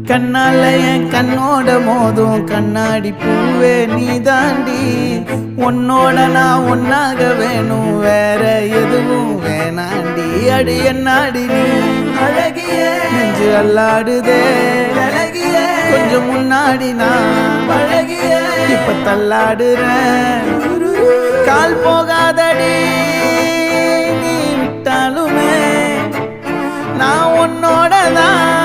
கண்ணால என் கண்ணோட மோதும் கண்ணாடி பூவே நீ தாண்டி உன்னோட நான் ஒன்னாக வேணும் வேற எதுவும் வேணாண்டி அடி என்னாடி நீ அழகிய நெஞ்சு அல்லாடுதே அழகிய கொஞ்சம் முன்னாடி நான் அழகிய இப்ப தள்ளாடுறேன் கால் போகாதடி நீ விட்டாலுமே நான் உன்னோட தான்